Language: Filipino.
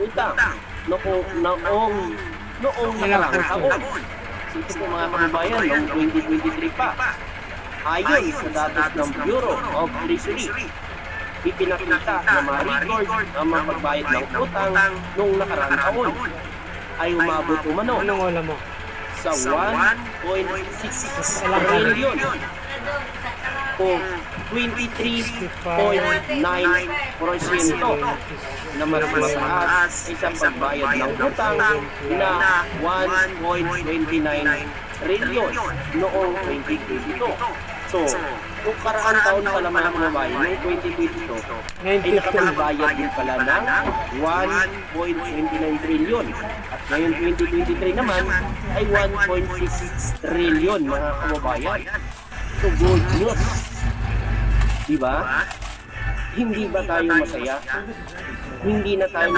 utang noong nakaraang taon. Ito po mga kababayan, noong 2023 pa. Ayon sa datos ng Bureau of Treasury, ipinakita na ma-record ang mga pagbayad ng utang noong nakaraang taon ay umabot umano sa 1.6 trillion o 23.9% na mas mataas sa pagbayad ng utang na 1.29 trillion noong 2022. So, kung karaan taon pala mga kababayan, noong 2022, ay nakapagbayad din pala ng 1.29 trillion. At ngayon 2023 naman ay 1.6 trillion mga kababayan. So, good news. Diba? Hindi ba tayo masaya? Hindi na tayo